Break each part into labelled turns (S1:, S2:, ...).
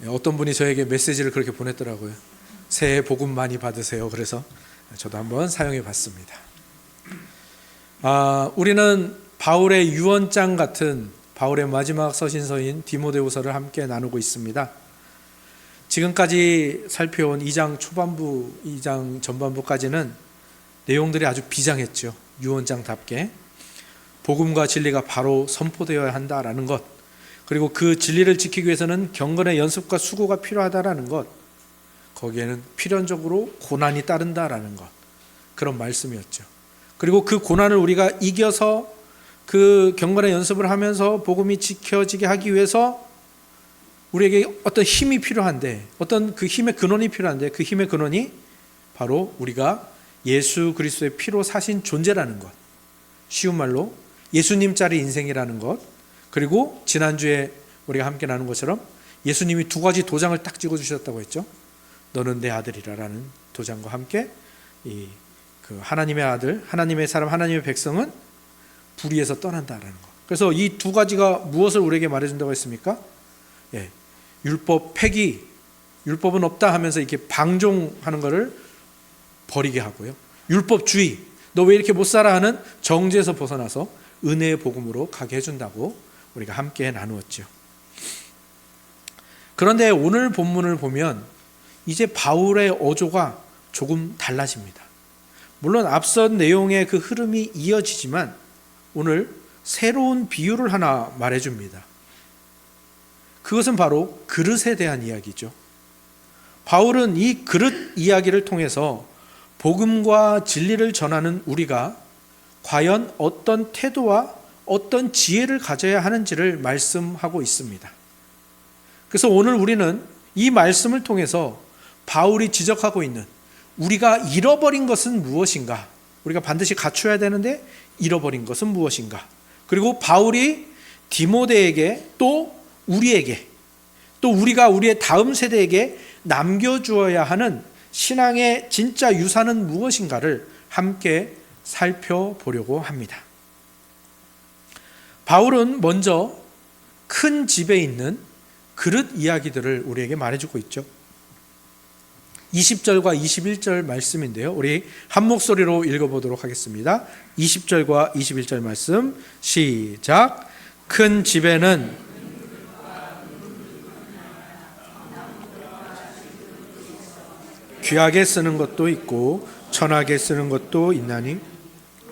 S1: 어떤 분이 저에게 메시지를 그렇게 보냈더라고요. 새해 복음 많이 받으세요. 그래서 저도 한번 사용해 봤습니다. 우리는 바울의 유언장 같은 바울의 마지막 서신서인 디모데후서를 함께 나누고 있습니다. 지금까지 살펴온 2장 초반부, 2장 전반부까지는 내용들이 아주 비장했죠. 유언장답게 복음과 진리가 바로 선포되어야 한다라는 것, 그리고 그 진리를 지키기 위해서는 경건의 연습과 수고가 필요하다라는 것, 거기에는 필연적으로 고난이 따른다라는 것, 그런 말씀이었죠. 그리고 그 고난을 우리가 이겨서 그 경건의 연습을 하면서 복음이 지켜지게 하기 위해서 우리에게 어떤 힘이 필요한데, 어떤 그 힘의 근원이 필요한데, 그 힘의 근원이 바로 우리가 예수 그리스도의 피로 사신 존재라는 것, 쉬운 말로 예수님짜리 인생이라는 것, 그리고 지난주에 우리가 함께 나눈 것처럼 예수님이 두 가지 도장을 딱 찍어주셨다고 했죠. 너는 내 아들이라라는 도장과 함께 그 하나님의 아들, 하나님의 사람, 하나님의 백성은 불의에서 떠난다라는 것. 그래서 이 두 가지가 무엇을 우리에게 말해준다고 했습니까? 율법 폐기, 율법은 없다 하면서 이렇게 방종하는 것을 버리게 하고요. 율법주의, 너 왜 이렇게 못 살아 하는 정죄에서 벗어나서 은혜의 복음으로 가게 해준다고 우리가 함께 나누었죠. 그런데 오늘 본문을 보면 이제 바울의 어조가 조금 달라집니다. 물론 앞선 내용의 그 흐름이 이어지지만 오늘 새로운 비유를 하나 말해줍니다. 그것은 바로 그릇에 대한 이야기죠. 바울은 이 그릇 이야기를 통해서 복음과 진리를 전하는 우리가 과연 어떤 태도와 어떤 지혜를 가져야 하는지를 말씀하고 있습니다. 그래서 오늘 우리는 이 말씀을 통해서 바울이 지적하고 있는 우리가 잃어버린 것은 무엇인가, 우리가 반드시 갖춰야 되는데 잃어버린 것은 무엇인가, 그리고 바울이 디모데에게 또 우리에게, 또 우리가 우리의 다음 세대에게 남겨주어야 하는 신앙의 진짜 유산은 무엇인가를 함께 살펴보려고 합니다. 바울은 먼저 큰 집에 있는 그릇 이야기들을 우리에게 말해주고 있죠. 20절과 21절 말씀인데요. 우리 한 목소리로 읽어보도록 하겠습니다. 20절과 21절 말씀 시작. 큰 집에는 귀하게 쓰는 것도 있고 천하게 쓰는 것도 있나니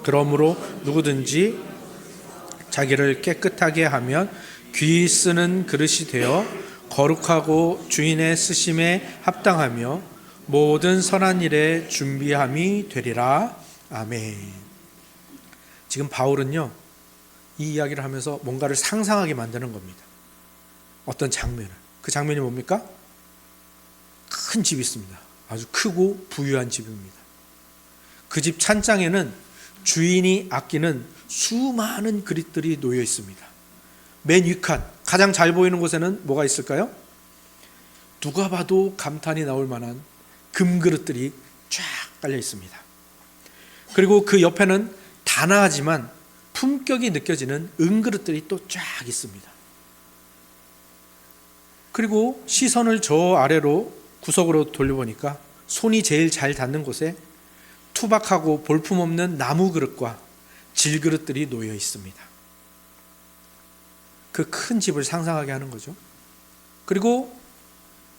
S1: 그러므로 누구든지 자기를 깨끗하게 하면 귀히 쓰는 그릇이 되어 거룩하고 주인의 쓰심에 합당하며 모든 선한 일에 준비함이 되리라. 아멘. 지금 바울은요, 이 이야기를 하면서 뭔가를 상상하게 만드는 겁니다. 어떤 장면을. 그 장면이 뭡니까? 큰 집이 있습니다. 아주 크고 부유한 집입니다. 그 집 찬장에는 주인이 아끼는 수많은 그릇들이 놓여 있습니다. 맨 윗칸, 가장 잘 보이는 곳에는 뭐가 있을까요? 누가 봐도 감탄이 나올 만한 금그릇들이 쫙 깔려 있습니다. 그리고 그 옆에는 단아하지만 품격이 느껴지는 은그릇들이 또 쫙 있습니다. 그리고 시선을 저 아래로 구석으로 돌려보니까 손이 제일 잘 닿는 곳에 투박하고 볼품없는 나무 그릇과 질그릇들이 놓여 있습니다. 그 큰 집을 상상하게 하는 거죠. 그리고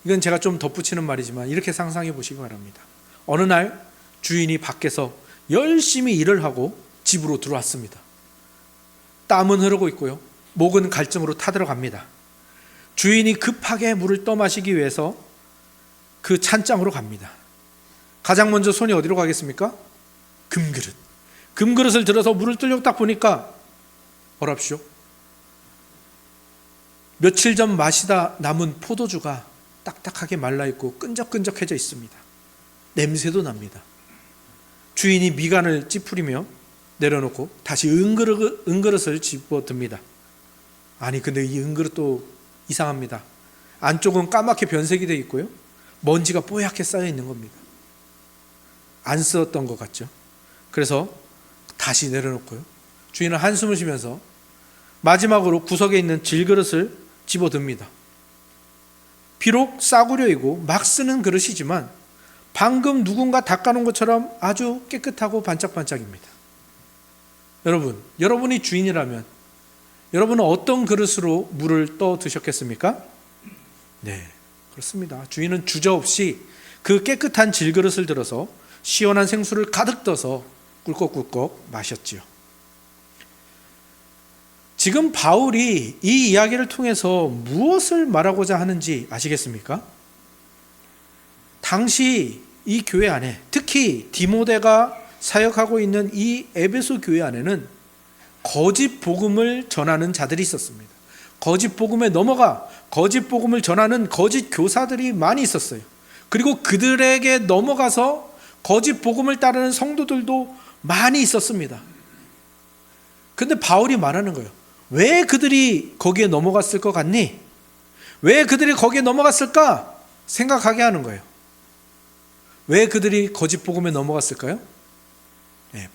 S1: 이건 제가 좀 덧붙이는 말이지만 이렇게 상상해 보시기 바랍니다. 어느 날 주인이 밖에서 열심히 일을 하고 집으로 들어왔습니다. 땀은 흐르고 있고요. 목은 갈증으로 타들어갑니다. 주인이 급하게 물을 떠마시기 위해서 그 찬장으로 갑니다. 가장 먼저 손이 어디로 가겠습니까? 금그릇. 금그릇을 들어서 물을 뜨려고 딱 보니까 뭐랍시오? 며칠 전 마시다 남은 포도주가 딱딱하게 말라있고 끈적끈적해져 있습니다. 냄새도 납니다. 주인이 미간을 찌푸리며 내려놓고 다시 은그릇을 집어듭니다. 아니 근데 이 은그릇도 이상합니다. 안쪽은 까맣게 변색이 되어 있고요. 먼지가 뽀얗게 쌓여 있는 겁니다. 안 쓰었던 것 같죠. 그래서 다시 내려놓고요. 주인은 한숨을 쉬면서 마지막으로 구석에 있는 질그릇을 집어듭니다. 비록 싸구려이고 막 쓰는 그릇이지만 방금 누군가 닦아놓은 것처럼 아주 깨끗하고 반짝반짝입니다. 여러분, 여러분이 주인이라면 여러분은 어떤 그릇으로 물을 떠 드셨겠습니까? 네, 그렇습니다. 주인은 주저없이 그 깨끗한 질그릇을 들어서 시원한 생수를 가득 떠서 꿀꺽꿀꺽 마셨지요. 지금 바울이 이 이야기를 통해서 무엇을 말하고자 하는지 아시겠습니까? 당시 이 교회 안에, 특히 디모데가 사역하고 있는 이 에베소 교회 안에는 거짓 복음을 전하는 자들이 있었습니다. 거짓 복음에 넘어가 거짓 복음을 전하는 거짓 교사들이 많이 있었어요. 그리고 그들에게 넘어가서 거짓 복음을 따르는 성도들도 많이 있었습니다. 근데 바울이 말하는 거예요. 왜 그들이 거기에 넘어갔을 것 같니? 왜 그들이 거기에 넘어갔을까? 생각하게 하는 거예요. 왜 그들이 거짓 복음에 넘어갔을까요? 네,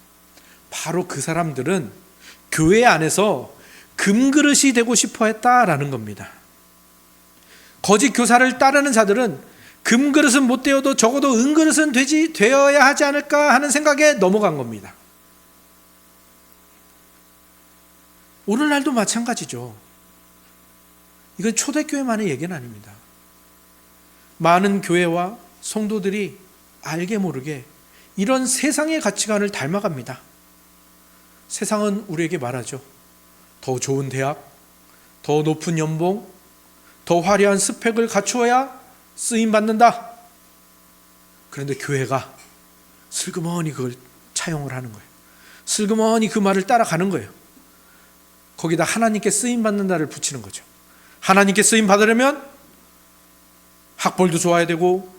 S1: 바로 그 사람들은 교회 안에서 금그릇이 되고 싶어 했다라는 겁니다. 거짓 교사를 따르는 자들은 금그릇은 못 되어도 적어도 은그릇은 되어야 하지 않을까 하는 생각에 넘어간 겁니다. 오늘날도 마찬가지죠. 이건 초대교회만의 얘기는 아닙니다. 많은 교회와 성도들이 알게 모르게 이런 세상의 가치관을 닮아갑니다. 세상은 우리에게 말하죠. 더 좋은 대학, 더 높은 연봉, 더 화려한 스펙을 갖추어야 쓰임받는다. 그런데 교회가 슬그머니 그걸 차용을 하는 거예요. 슬그머니 그 말을 따라가는 거예요. 거기다 하나님께 쓰임받는다를 붙이는 거죠. 하나님께 쓰임받으려면 학벌도 좋아야 되고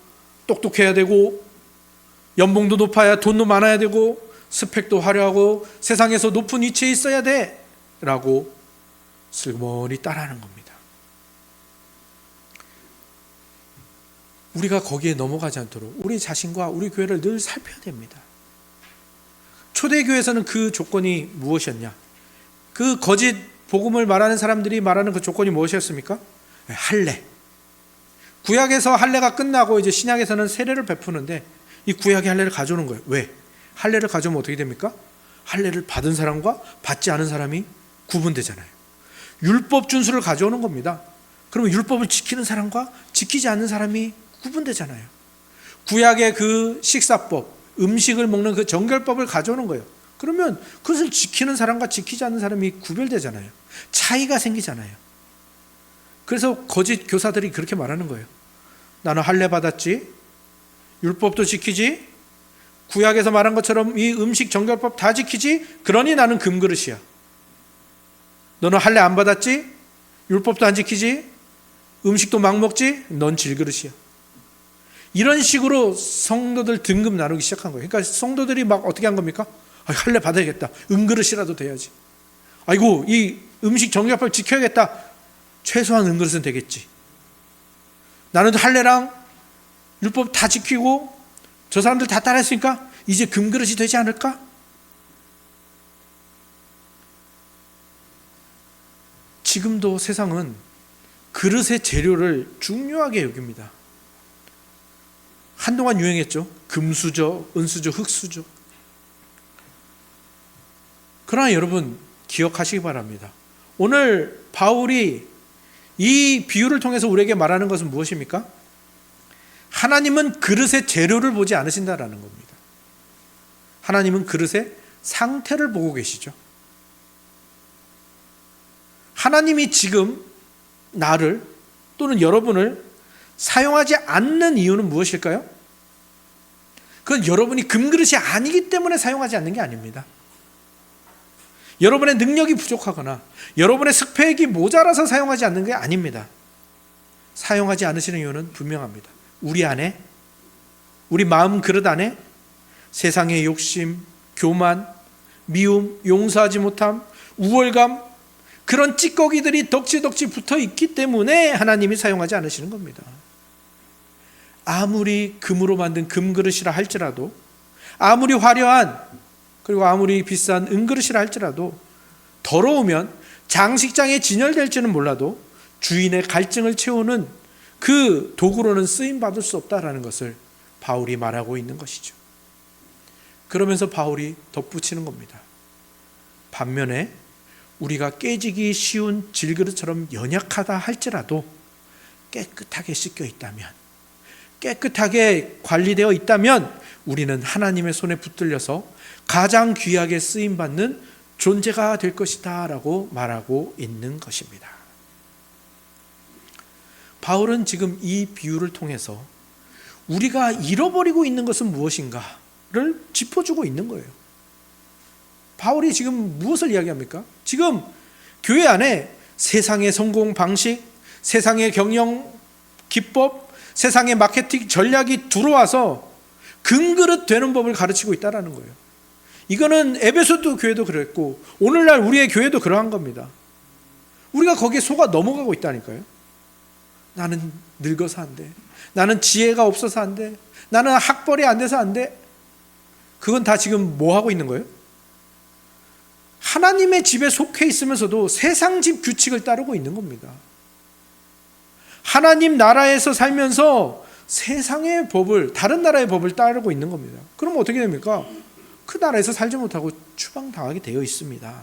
S1: 똑똑해야 되고 연봉도 높아야 돈도 많아야 되고 스펙도 화려하고 세상에서 높은 위치에 있어야 돼 라고 슬그머니 따라하는 겁니다. 우리가 거기에 넘어가지 않도록 우리 자신과 우리 교회를 늘 살펴야 됩니다. 초대교회에서는 그 조건이 무엇이었냐? 그 거짓 복음을 말하는 사람들이 말하는 그 조건이 무엇이었습니까? 할례. 구약에서 할례가 끝나고 이제 신약에서는 세례를 베푸는데 이 구약의 할례를 가져오는 거예요. 왜? 할례를 가져오면 어떻게 됩니까? 할례를 받은 사람과 받지 않은 사람이 구분되잖아요. 율법 준수를 가져오는 겁니다. 그러면 율법을 지키는 사람과 지키지 않는 사람이 구분되잖아요. 구약의 그 식사법, 음식을 먹는 그 정결법을 가져오는 거예요. 그러면 그것을 지키는 사람과 지키지 않는 사람이 구별되잖아요. 차이가 생기잖아요. 그래서 거짓 교사들이 그렇게 말하는 거예요. 나는 할례 받았지, 율법도 지키지, 구약에서 말한 것처럼 이 음식 정결법 다 지키지, 그러니 나는 금그릇이야. 너는 할례 안 받았지, 율법도 안 지키지, 음식도 막 먹지, 넌 질그릇이야. 이런 식으로 성도들 등급 나누기 시작한 거예요. 그러니까 성도들이 막 어떻게 한 겁니까? 할례 받아야겠다. 은그릇이라도 돼야지. 아이고, 이 음식 정결법 지켜야겠다. 최소한 은그릇은 되겠지. 나는 할례랑 율법 다 지키고 저 사람들 다 따라했으니까 이제 금그릇이 되지 않을까? 지금도 세상은 그릇의 재료를 중요하게 여깁니다. 한동안 유행했죠. 금수저, 은수저, 흙수저. 그러나 여러분 기억하시기 바랍니다. 오늘 바울이 이 비유를 통해서 우리에게 말하는 것은 무엇입니까? 하나님은 그릇의 재료를 보지 않으신다라는 겁니다. 하나님은 그릇의 상태를 보고 계시죠. 하나님이 지금 나를 또는 여러분을 사용하지 않는 이유는 무엇일까요? 그건 여러분이 금그릇이 아니기 때문에 사용하지 않는 게 아닙니다. 여러분의 능력이 부족하거나 여러분의 스펙이 모자라서 사용하지 않는 게 아닙니다. 사용하지 않으시는 이유는 분명합니다. 우리 안에, 우리 마음 그릇 안에 세상의 욕심, 교만, 미움, 용서하지 못함, 우월감, 그런 찌꺼기들이 덕지덕지 붙어 있기 때문에 하나님이 사용하지 않으시는 겁니다. 아무리 금으로 만든 금그릇이라 할지라도, 아무리 화려한 그리고 아무리 비싼 은그릇이라 할지라도 더러우면 장식장에 진열될지는 몰라도 주인의 갈증을 채우는 그 도구로는 쓰임 받을 수 없다라는 것을 바울이 말하고 있는 것이죠. 그러면서 바울이 덧붙이는 겁니다. 반면에 우리가 깨지기 쉬운 질그릇처럼 연약하다 할지라도 깨끗하게 씻겨 있다면, 깨끗하게 관리되어 있다면 우리는 하나님의 손에 붙들려서 가장 귀하게 쓰임받는 존재가 될 것이다 라고 말하고 있는 것입니다. 바울은 지금 이 비유를 통해서 우리가 잃어버리고 있는 것은 무엇인가를 짚어주고 있는 거예요. 바울이 지금 무엇을 이야기합니까? 지금 교회 안에 세상의 성공 방식, 세상의 경영 기법, 세상의 마케팅 전략이 들어와서 금그릇 되는 법을 가르치고 있다는 거예요. 이거는 에베소도 교회도 그랬고 오늘날 우리의 교회도 그러한 겁니다. 우리가 거기에 속아 넘어가고 있다니까요. 나는 늙어서 안 돼. 나는 지혜가 없어서 안 돼. 나는 학벌이 안 돼서 안 돼. 그건 다 지금 뭐 하고 있는 거예요? 하나님의 집에 속해 있으면서도 세상 집 규칙을 따르고 있는 겁니다. 하나님 나라에서 살면서 세상의 법을, 다른 나라의 법을 따르고 있는 겁니다. 그럼 어떻게 됩니까? 그 나라에서 살지 못하고 추방당하게 되어 있습니다.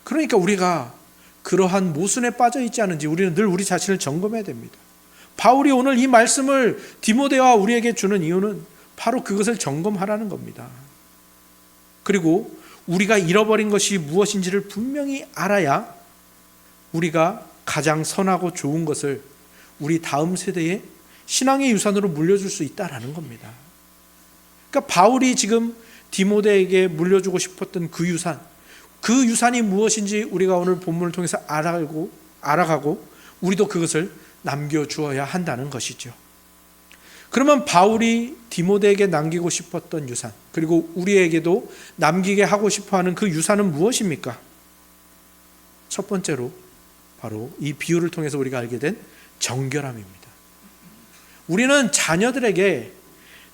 S1: 그러니까 우리가 그러한 모순에 빠져 있지 않은지 우리는 늘 우리 자신을 점검해야 됩니다. 바울이 오늘 이 말씀을 디모데와 우리에게 주는 이유는 바로 그것을 점검하라는 겁니다. 그리고 우리가 잃어버린 것이 무엇인지를 분명히 알아야 우리가 가장 선하고 좋은 것을 우리 다음 세대에 신앙의 유산으로 물려줄 수 있다라는 겁니다. 그러니까 바울이 지금 디모데에게 물려주고 싶었던 그 유산이 무엇인지 우리가 오늘 본문을 통해서 알아가고 우리도 그것을 남겨주어야 한다는 것이죠. 그러면 바울이 디모데에게 남기고 싶었던 유산, 그리고 우리에게도 남기게 하고 싶어하는 그 유산은 무엇입니까? 첫 번째로 바로 이 비유를 통해서 우리가 알게 된 정결함입니다. 우리는 자녀들에게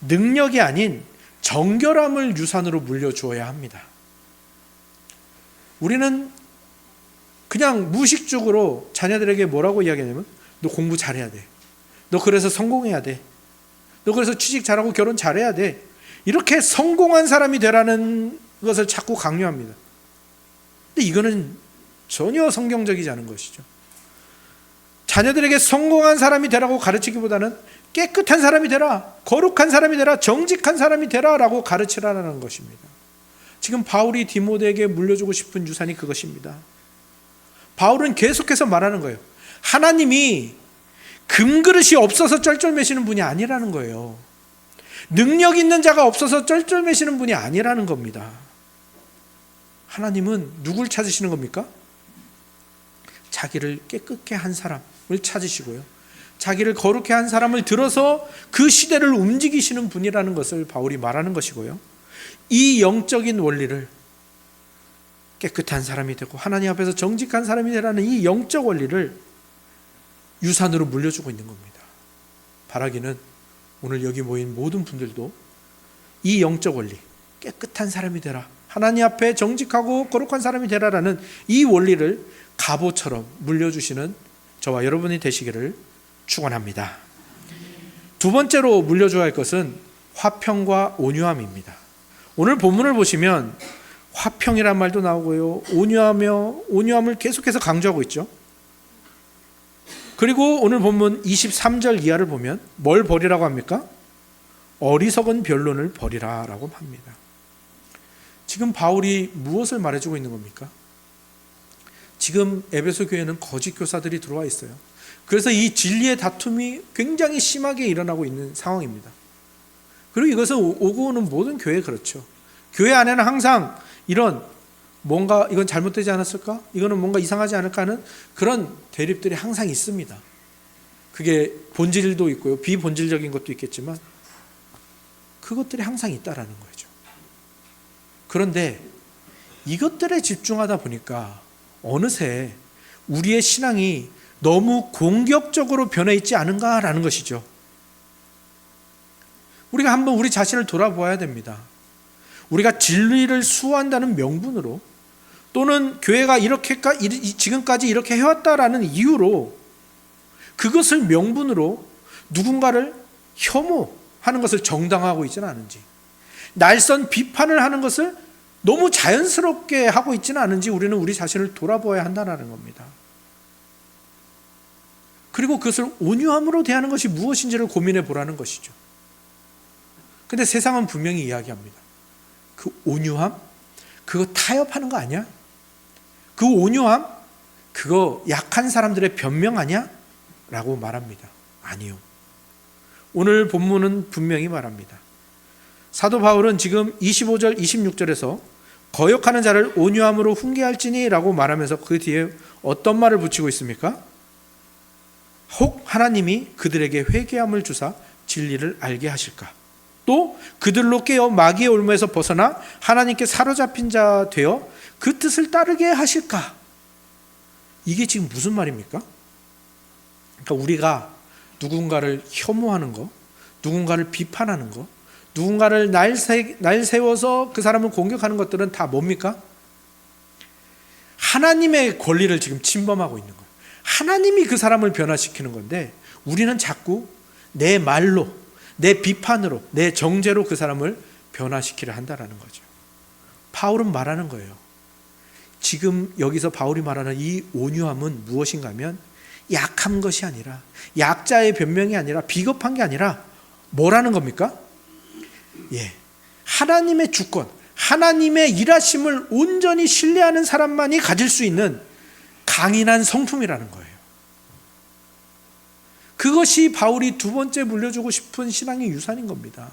S1: 능력이 아닌 정결함을 유산으로 물려주어야 합니다. 우리는 그냥 무의식적으로 자녀들에게 뭐라고 이야기하냐면 너 공부 잘해야 돼. 너 그래서 성공해야 돼. 너 그래서 취직 잘하고 결혼 잘해야 돼. 이렇게 성공한 사람이 되라는 것을 자꾸 강요합니다. 근데 이거는 전혀 성경적이지 않은 것이죠. 자녀들에게 성공한 사람이 되라고 가르치기보다는 깨끗한 사람이 되라, 거룩한 사람이 되라, 정직한 사람이 되라 라고 가르치라는 것입니다. 지금 바울이 디모데에게 물려주고 싶은 유산이 그것입니다. 바울은 계속해서 말하는 거예요. 하나님이 금그릇이 없어서 쩔쩔매시는 분이 아니라는 거예요. 능력 있는 자가 없어서 쩔쩔매시는 분이 아니라는 겁니다. 하나님은 누굴 찾으시는 겁니까? 자기를 깨끗게 한 사람을 찾으시고요, 자기를 거룩해 한 사람을 들어서 그 시대를 움직이시는 분이라는 것을 바울이 말하는 것이고요, 이 영적인 원리를, 깨끗한 사람이 되고 하나님 앞에서 정직한 사람이 되라는 이 영적 원리를 유산으로 물려주고 있는 겁니다. 바라기는 오늘 여기 모인 모든 분들도 이 영적 원리, 깨끗한 사람이 되라, 하나님 앞에 정직하고 거룩한 사람이 되라라는 이 원리를 갑오처럼 물려주시는 저와 여러분이 되시기를 축원합니다. 두 번째로 물려줘야 할 것은 화평과 온유함입니다. 오늘 본문을 보시면 화평이란 말도 나오고요, 온유함을 계속해서 강조하고 있죠. 그리고 오늘 본문 23절 이하를 보면 뭘 버리라고 합니까? 어리석은 변론을 버리라라고 합니다. 지금 바울이 무엇을 말해주고 있는 겁니까? 지금 에베소 교회는 거짓 교사들이 들어와 있어요. 그래서 이 진리의 다툼이 굉장히 심하게 일어나고 있는 상황입니다. 그리고 이것은 오고 오는 모든 교회에 그렇죠. 교회 안에는 항상 이런 뭔가 이건 잘못되지 않았을까? 이거는 뭔가 이상하지 않을까 하는 그런 대립들이 항상 있습니다. 그게 본질도 있고요, 비본질적인 것도 있겠지만 그것들이 항상 있다라는 거죠. 그런데 이것들에 집중하다 보니까 어느새 우리의 신앙이 너무 공격적으로 변해 있지 않은가라는 것이죠. 우리가 한번 우리 자신을 돌아보아야 됩니다. 우리가 진리를 수호한다는 명분으로, 또는 교회가 지금까지 이렇게 해왔다라는 이유로 그것을 명분으로 누군가를 혐오하는 것을 정당화하고 있지는 않은지, 날선 비판을 하는 것을 너무 자연스럽게 하고 있지는 않은지 우리는 우리 자신을 돌아보아야 한다는 겁니다. 그리고 그것을 온유함으로 대하는 것이 무엇인지를 고민해 보라는 것이죠. 근데 세상은 분명히 이야기합니다. 그 온유함? 그거 타협하는 거 아니야? 그 온유함? 그거 약한 사람들의 변명 아니야? 라고 말합니다. 아니요. 오늘 본문은 분명히 말합니다. 사도 바울은 지금 25절, 26절에서 거역하는 자를 온유함으로 훈계할지니 라고 말하면서 그 뒤에 어떤 말을 붙이고 있습니까? 혹 하나님이 그들에게 회개함을 주사 진리를 알게 하실까? 또 그들로 깨어 마귀의 올무에서 벗어나 하나님께 사로잡힌 자 되어 그 뜻을 따르게 하실까? 이게 지금 무슨 말입니까? 그러니까 우리가 누군가를 혐오하는 거, 누군가를 비판하는 거, 누군가를 날 세워서 그 사람을 공격하는 것들은 다 뭡니까? 하나님의 권리를 지금 침범하고 있는 거예요. 하나님이 그 사람을 변화시키는 건데 우리는 자꾸 내 말로, 내 비판으로, 내 정죄로 그 사람을 변화시키려 한다는 거죠. 바울은 말하는 거예요. 지금 여기서 바울이 말하는 이 온유함은 무엇인가 하면 약한 것이 아니라, 약자의 변명이 아니라, 비겁한 게 아니라 뭐라는 겁니까? 하나님의 주권, 하나님의 일하심을 온전히 신뢰하는 사람만이 가질 수 있는 강인한 성품이라는 거예요. 그것이 바울이 두 번째 물려주고 싶은 신앙의 유산인 겁니다.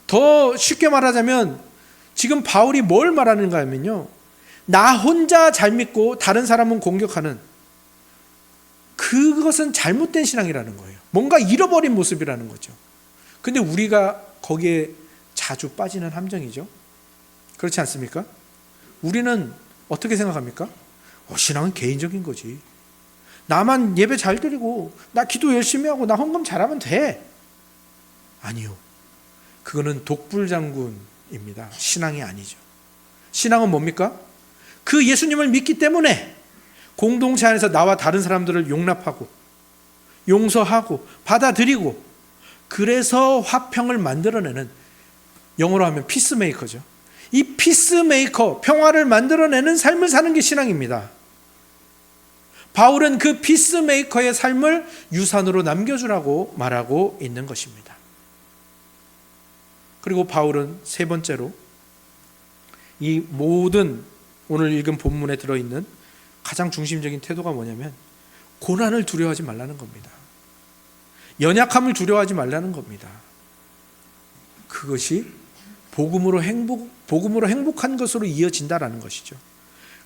S1: 더 쉽게 말하자면 지금 바울이 뭘 말하는가 하면요, 나 혼자 잘 믿고 다른 사람은 공격하는 그것은 잘못된 신앙이라는 거예요. 뭔가 잃어버린 모습이라는 거죠. 근데 우리가 거기에 자주 빠지는 함정이죠. 그렇지 않습니까? 우리는 어떻게 생각합니까? 신앙은 개인적인 거지. 나만 예배 잘 드리고 나 기도 열심히 하고 나 헌금 잘하면 돼. 아니요. 그거는 독불장군입니다. 신앙이 아니죠. 신앙은 뭡니까? 그 예수님을 믿기 때문에 공동체 안에서 나와 다른 사람들을 용납하고 용서하고 받아들이고 그래서 화평을 만들어내는, 영어로 하면 피스메이커죠. 이 피스메이커, 평화를 만들어내는 삶을 사는 게 신앙입니다. 바울은 그 피스메이커의 삶을 유산으로 남겨주라고 말하고 있는 것입니다. 그리고 바울은 세 번째로 이 모든 오늘 읽은 본문에 들어있는 가장 중심적인 태도가 뭐냐면 고난을 두려워하지 말라는 겁니다. 연약함을 두려워하지 말라는 겁니다. 그것이 복음으로 행복한 것으로 이어진다라는 것이죠.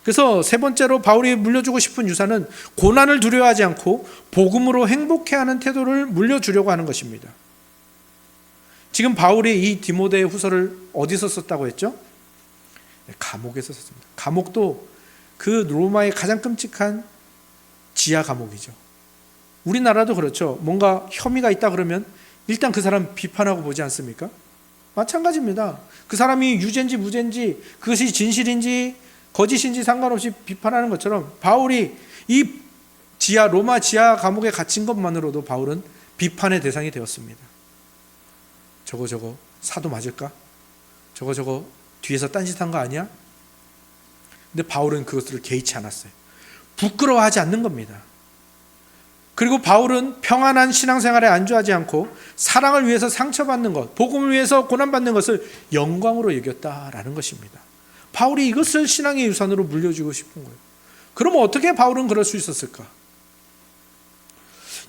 S1: 그래서 세 번째로 바울이 물려주고 싶은 유산은 고난을 두려워하지 않고 복음으로 행복해하는 태도를 물려주려고 하는 것입니다. 지금 바울이 이 디모데 후서를 어디서 썼다고 했죠? 감옥에서 썼습니다. 감옥도 그 로마의 가장 끔찍한 지하 감옥이죠. 우리나라도 그렇죠. 뭔가 혐의가 있다 그러면 일단 그 사람 비판하고 보지 않습니까? 마찬가지입니다. 그 사람이 유죄인지 무죄인지, 그것이 진실인지 거짓인지 상관없이 비판하는 것처럼 바울이 이 로마 지하 감옥에 갇힌 것만으로도 바울은 비판의 대상이 되었습니다. 저거 사도 맞을까? 저거 뒤에서 딴짓한 거 아니야? 근데 바울은 그것들을 개의치 않았어요. 부끄러워하지 않는 겁니다. 그리고 바울은 평안한 신앙생활에 안주하지 않고 사랑을 위해서 상처받는 것, 복음을 위해서 고난받는 것을 영광으로 여겼다라는 것입니다. 바울이 이것을 신앙의 유산으로 물려주고 싶은 거예요. 그러면 어떻게 바울은 그럴 수 있었을까?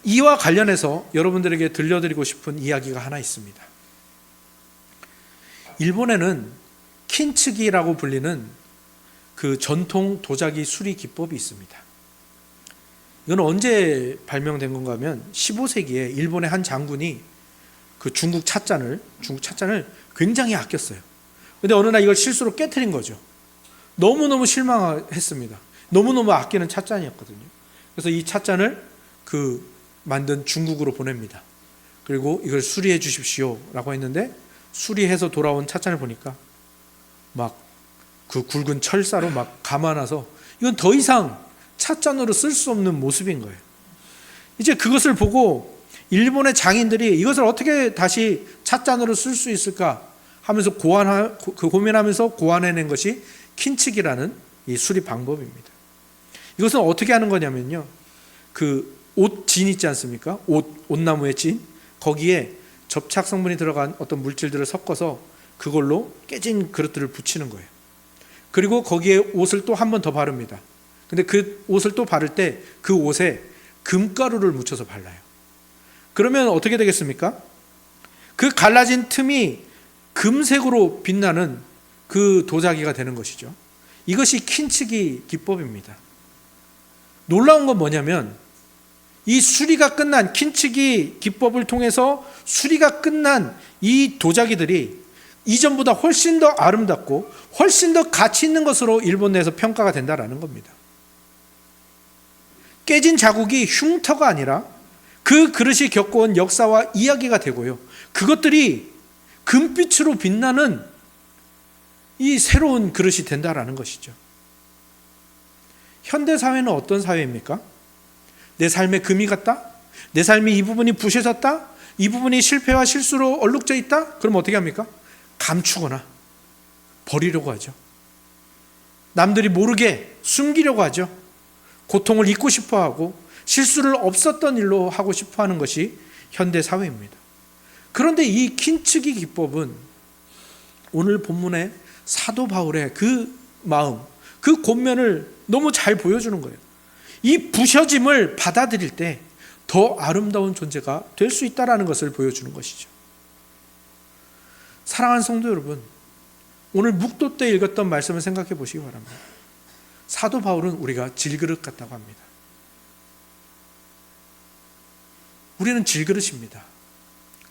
S1: 이와 관련해서 여러분들에게 들려드리고 싶은 이야기가 하나 있습니다. 일본에는 킨츠기라고 불리는 그 전통 도자기 수리 기법이 있습니다. 이건 언제 발명된 건가 하면 15세기에 일본의 한 장군이 그 중국 찻잔을 굉장히 아꼈어요. 근데 어느 날 이걸 실수로 깨트린 거죠. 너무너무 실망했습니다. 너무너무 아끼는 찻잔이었거든요. 그래서 이 찻잔을 만든 중국으로 보냅니다. 그리고 이걸 수리해 주십시오 라고 했는데 수리해서 돌아온 찻잔을 보니까 막 그 굵은 철사로 막 감아놔서 이건 더 이상 찻잔으로 쓸 수 없는 모습인 거예요. 이제 그것을 보고 일본의 장인들이 이것을 어떻게 다시 찻잔으로 쓸 수 있을까 하면서 고민하면서 고안해낸 것이 킨치기라는 이 수리 방법입니다. 이것은 어떻게 하는 거냐면요, 그 옷진 있지 않습니까? 옷나무의 진, 거기에 접착 성분이 들어간 어떤 물질들을 섞어서 그걸로 깨진 그릇들을 붙이는 거예요. 그리고 거기에 옷을 또 한 번 더 바릅니다. 근데 그 옷을 또 바를 때 그 옷에 금가루를 묻혀서 발라요. 그러면 어떻게 되겠습니까? 그 갈라진 틈이 금색으로 빛나는 그 도자기가 되는 것이죠. 이것이 킨치기 기법입니다. 놀라운 건 뭐냐면 이 수리가 끝난, 킨치기 기법을 통해서 수리가 끝난 이 도자기들이 이전보다 훨씬 더 아름답고 훨씬 더 가치 있는 것으로 일본 내에서 평가가 된다라는 겁니다. 깨진 자국이 흉터가 아니라 그 그릇이 겪어온 역사와 이야기가 되고요, 그것들이 금빛으로 빛나는 이 새로운 그릇이 된다라는 것이죠. 현대사회는 어떤 사회입니까? 내 삶에 금이 갔다? 내 삶이 이 부분이 부셔졌다? 이 부분이 실패와 실수로 얼룩져 있다? 그럼 어떻게 합니까? 감추거나 버리려고 하죠. 남들이 모르게 숨기려고 하죠. 고통을 잊고 싶어하고 실수를 없었던 일로 하고 싶어하는 것이 현대사회입니다. 그런데 이 킨치기 기법은 오늘 본문의 사도 바울의 그 마음, 그 권면을 너무 잘 보여주는 거예요. 이 부셔짐을 받아들일 때 더 아름다운 존재가 될 수 있다는 것을 보여주는 것이죠. 사랑하는 성도 여러분, 오늘 묵도 때 읽었던 말씀을 생각해 보시기 바랍니다. 사도 바울은 우리가 질그릇 같다고 합니다. 우리는 질그릇입니다.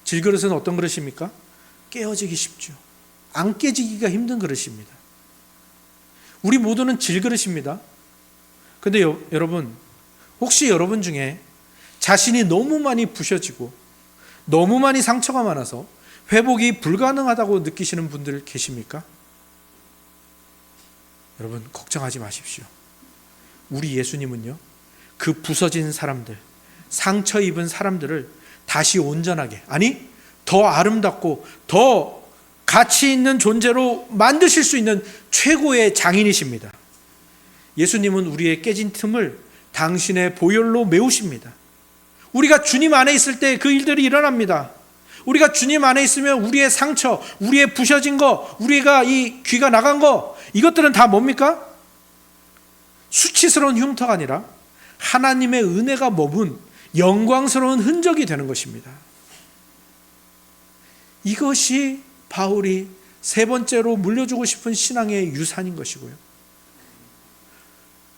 S1: 질그릇은 어떤 그릇입니까? 깨어지기 쉽죠. 안 깨지기가 힘든 그릇입니다. 우리 모두는 질그릇입니다. 근데 여러분, 혹시 여러분 중에 자신이 너무 많이 부셔지고 너무 많이 상처가 많아서 회복이 불가능하다고 느끼시는 분들 계십니까? 여러분, 걱정하지 마십시오. 우리 예수님은요, 그 부서진 사람들, 상처 입은 사람들을 다시 온전하게, 아니 더 아름답고 더 가치 있는 존재로 만드실 수 있는 최고의 장인이십니다. 예수님은 우리의 깨진 틈을 당신의 보혈로 메우십니다. 우리가 주님 안에 있을 때 그 일들이 일어납니다. 우리가 주님 안에 있으면 우리의 상처, 우리의 부셔진 거, 우리가 이 귀가 나간 거, 이것들은 다 뭡니까? 수치스러운 흉터가 아니라 하나님의 은혜가 머문 영광스러운 흔적이 되는 것입니다. 이것이 바울이 세 번째로 물려주고 싶은 신앙의 유산인 것이고요,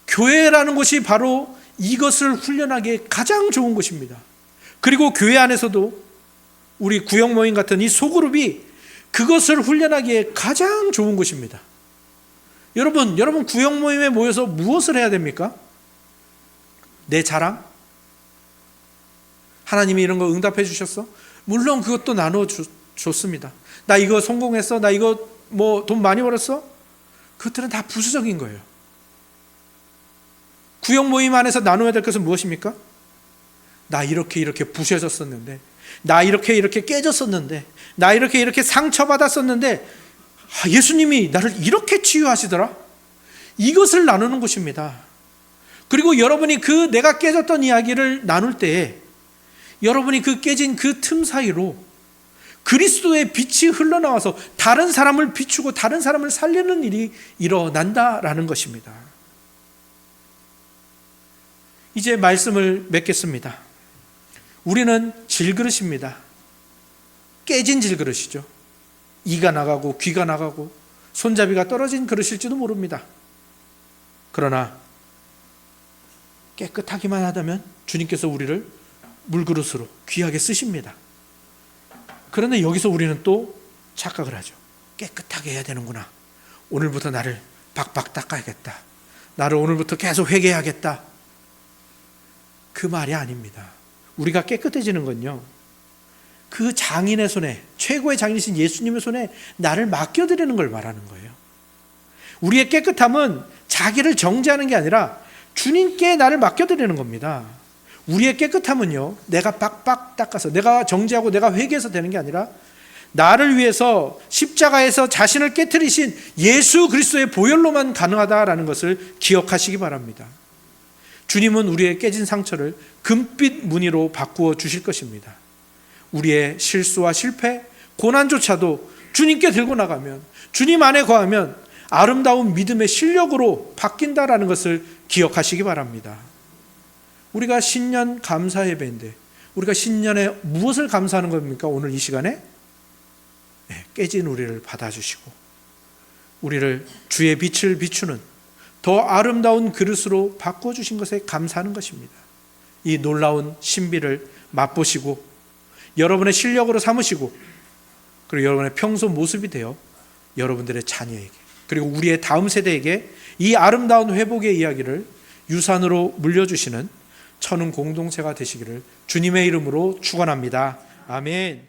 S1: 교회라는 것이 바로 이것을 훈련하기에 가장 좋은 것입니다. 그리고 교회 안에서도 우리 구역 모임 같은 이 소그룹이 그것을 훈련하기에 가장 좋은 것입니다. 여러분 구역 모임에 모여서 무엇을 해야 됩니까? 내 자랑? 하나님이 이런 거 응답해 주셨어? 물론 그것도 나눠 줬습니다. 나 이거 성공했어? 나 이거 뭐 돈 많이 벌었어? 그것들은 다 부수적인 거예요. 구역 모임 안에서 나눠야 될 것은 무엇입니까? 나 이렇게 부셔졌었는데, 나 이렇게 깨졌었는데, 나 이렇게 상처받았었는데 예수님이 나를 이렇게 치유하시더라. 이것을 나누는 것입니다. 그리고 여러분이 그 내가 깨졌던 이야기를 나눌 때에 여러분이 그 깨진 그 틈 사이로 그리스도의 빛이 흘러나와서 다른 사람을 비추고 다른 사람을 살리는 일이 일어난다라는 것입니다. 이제 말씀을 맺겠습니다. 우리는 질그릇입니다. 깨진 질그릇이죠. 이가 나가고 귀가 나가고 손잡이가 떨어진 그릇일지도 모릅니다. 그러나 깨끗하기만 하다면 주님께서 우리를 물그릇으로 귀하게 쓰십니다. 그런데 여기서 우리는 또 착각을 하죠. 깨끗하게 해야 되는구나. 오늘부터 나를 박박 닦아야겠다. 나를 오늘부터 계속 회개해야겠다. 그 말이 아닙니다. 우리가 깨끗해지는 건요, 그 장인의 손에, 최고의 장인이신 예수님의 손에 나를 맡겨드리는 걸 말하는 거예요. 우리의 깨끗함은 자기를 정죄하는 게 아니라 주님께 나를 맡겨드리는 겁니다. 우리의 깨끗함은요, 내가 빡빡 닦아서, 내가 정죄하고 내가 회개해서 되는 게 아니라 나를 위해서 십자가에서 자신을 깨트리신 예수 그리스도의 보혈로만 가능하다라는 것을 기억하시기 바랍니다. 주님은 우리의 깨진 상처를 금빛 무늬로 바꾸어 주실 것입니다. 우리의 실수와 실패, 고난조차도 주님께 들고 나가면, 주님 안에 거하면 아름다운 믿음의 실력으로 바뀐다라는 것을 기억하시기 바랍니다. 우리가 신년 감사 예배인데 우리가 신년에 무엇을 감사하는 겁니까? 오늘 이 시간에 깨진 우리를 받아주시고 우리를 주의 빛을 비추는 더 아름다운 그릇으로 바꿔주신 것에 감사하는 것입니다. 이 놀라운 신비를 맛보시고 여러분의 실력으로 삼으시고 그리고 여러분의 평소 모습이 되어 여러분들의 자녀에게 그리고 우리의 다음 세대에게 이 아름다운 회복의 이야기를 유산으로 물려주시는 천은 공동체가 되시기를 주님의 이름으로 축원합니다. 아멘.